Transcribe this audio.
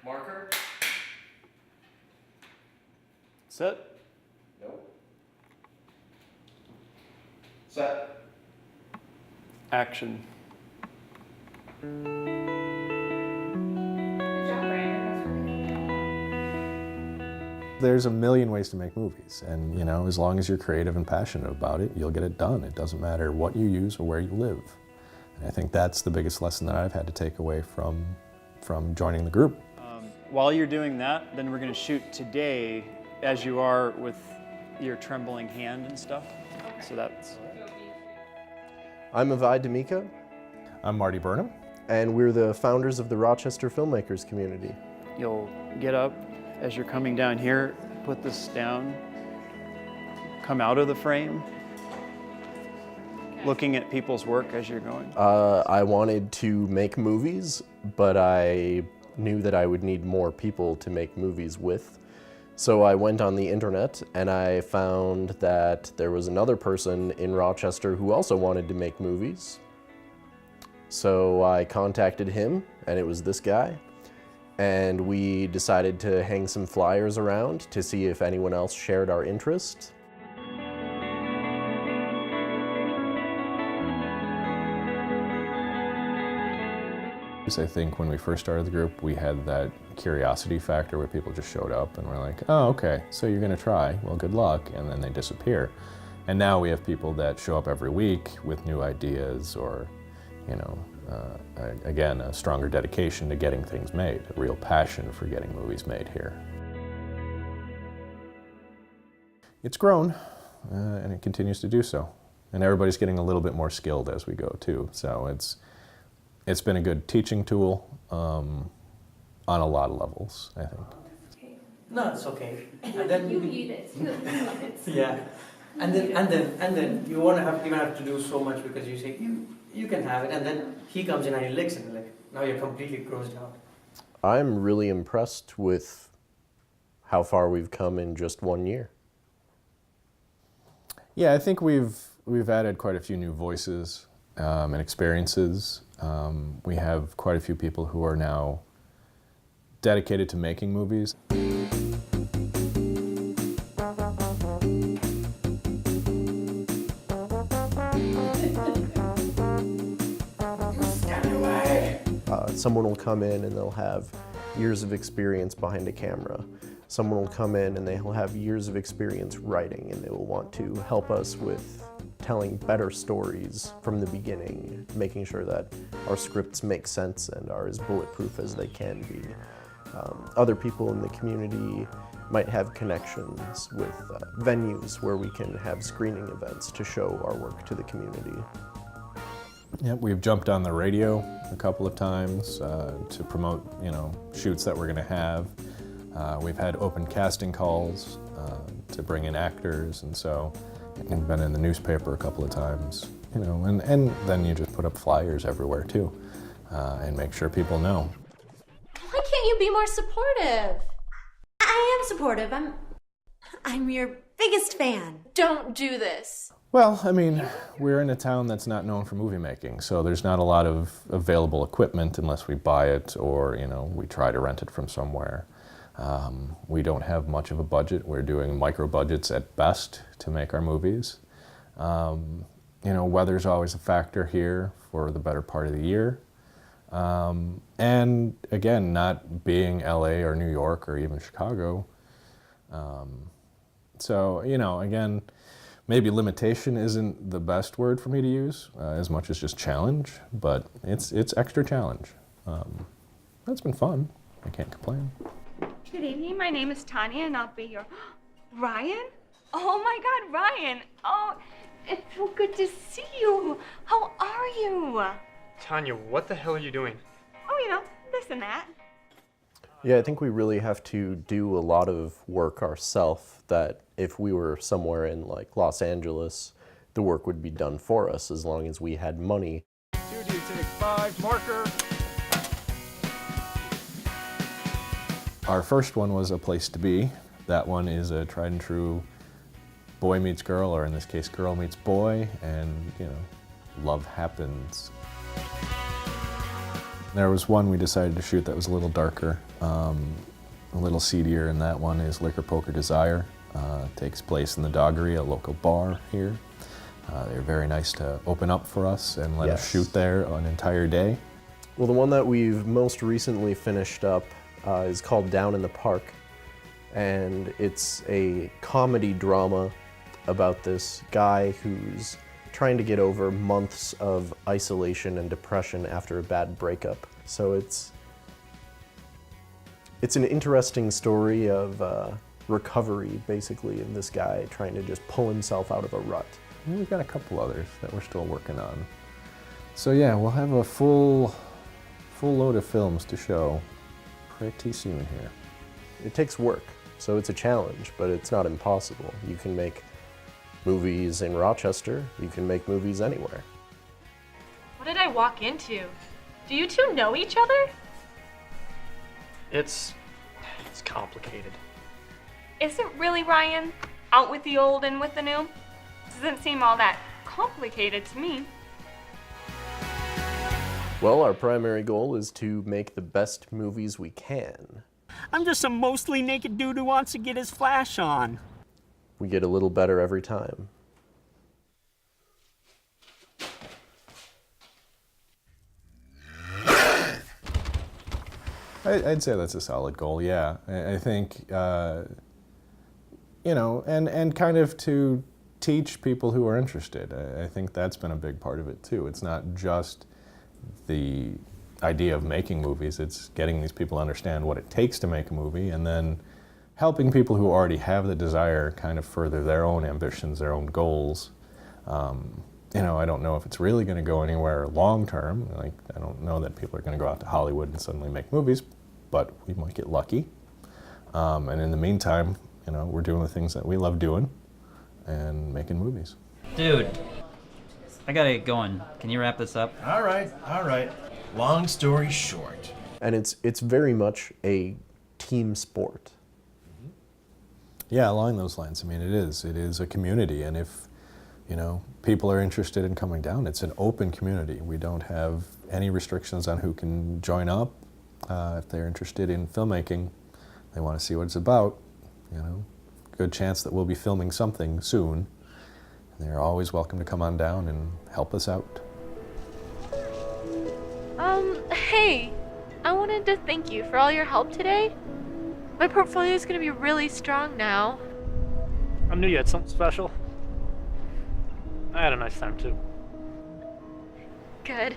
Marker. Set. Nope. Set. Action. Good job, Brandon. That's really good. There's a million ways to make movies, and you know, as long as you're creative and passionate about it, you'll get it done. It doesn't matter what you use or where you live. And I think that's the biggest lesson that I've had to take away from joining the group. While you're doing that, then we're going to shoot today as you are with your trembling hand and stuff. Okay. So that's... I'm Avi D'Amico. I'm Marty Burnham. And we're the founders of the Rochester Filmmakers community. You'll get up as you're coming down here, put this down, come out of the frame, looking at people's work as you're going. I wanted to make movies, but I knew that I would need more people to make movies with. So I went on the internet and I found that there was another person in Rochester who also wanted to make movies. So I contacted him, and it was this guy, and we decided to hang some flyers around to see if anyone else shared our interest. I think when we first started the group, we had that curiosity factor where people just showed up and were like, oh, okay, so you're gonna try, well, good luck, and then they disappear. And now we have people that show up every week with new ideas or, you know, again, a stronger dedication to getting things made, a real passion for getting movies made here. It's grown, and it continues to do so. And everybody's getting a little bit more skilled as we go too, so it's been a good teaching tool on a lot of levels, I think. No, it's okay. And then You eat it. You love it. yeah, and then you won't even have to do so much because you say you can have it, and then he comes in and he licks it, and like now you're completely grossed out. I'm really impressed with how far we've come in just 1 year. Yeah, I think we've added quite a few new voices and experiences. We have quite a few people who are now dedicated to making movies. Someone will come in and they'll have years of experience behind a camera. Someone will come in and they'll have years of experience writing, and they will want to help us with telling better stories from the beginning, making sure that our scripts make sense and are as bulletproof as they can be. Other people in the community might have connections with venues where we can have screening events to show our work to the community. Yeah, we've jumped on the radio a couple of times to promote, you know, shoots that we're going to have. We've had open casting calls to bring in actors, and so we've been in the newspaper a couple of times, you know, and then you just put up flyers everywhere too, and make sure people know. Why can't you be more supportive? I am supportive. I'm your biggest fan. Don't do this. Well, I mean, we're in a town that's not known for movie making, so there's not a lot of available equipment unless we buy it or, you know, we try to rent it from somewhere. We don't have much of a budget. We're doing micro budgets at best to make our movies. You know, weather's always a factor here for the better part of the year. And again, not being LA or New York or even Chicago. So, you know, again, maybe limitation isn't the best word for me to use, as much as just challenge, but it's extra challenge. That's been fun. I can't complain. Good evening, my name is Tanya and I'll be your... Ryan? Oh my God, Ryan! Oh, it's so good to see you. How are you? Tanya, what the hell are you doing? Oh, you know, this and that. Yeah, I think we really have to do a lot of work ourselves that if we were somewhere in like Los Angeles, the work would be done for us as long as we had money. 2D, take 5, marker. Our first one was A Place to Be. That one is a tried and true boy meets girl, or in this case, girl meets boy, and, you know, love happens. There was one we decided to shoot that was a little darker, a little seedier, and that one is Liquor Poker Desire. Takes place in the Doggery, a local bar here. They're very nice to open up for us and let us shoot there an entire day. Well, the one that we've most recently finished up is called Down in the Park, and it's a comedy drama about this guy who's trying to get over months of isolation and depression after a bad breakup. So it's an interesting story of recovery, basically, in this guy trying to just pull himself out of a rut. And we've got a couple others that we're still working on. So yeah, we'll have a full load of films to show pretty soon here. It takes work, so it's a challenge, but it's not impossible. You can make movies in Rochester, you can make movies anywhere. What did I walk into? Do you two know each other? It's complicated. Is it really, Ryan? Out with the old and with the new? Doesn't seem all that complicated to me. Well, our primary goal is to make the best movies we can. I'm just a mostly naked dude who wants to get his flash on. We get a little better every time. I'd say that's a solid goal, yeah. I think, you know, and kind of to teach people who are interested. I think that's been a big part of it too. It's not just the idea of making movies, it's getting these people to understand what it takes to make a movie, and then helping people who already have the desire kind of further their own ambitions, their own goals. You know, I don't know if it's really going to go anywhere long term. Like, I don't know that people are going to go out to Hollywood and suddenly make movies, but we might get lucky. And in the meantime, you know, we're doing the things that we love doing and making movies. Dude, I gotta get going. Can you wrap this up? All right. Long story short. And it's very much a team sport. Yeah, along those lines. I mean, it is a community, and if, you know, people are interested in coming down, it's an open community. We don't have any restrictions on who can join up. If they're interested in filmmaking, they want to see what it's about, you know, good chance that we'll be filming something soon. They're always welcome to come on down and help us out. Hey, I wanted to thank you for all your help today. My portfolio is going to be really strong now. I knew you had something special. I had a nice time too. Good.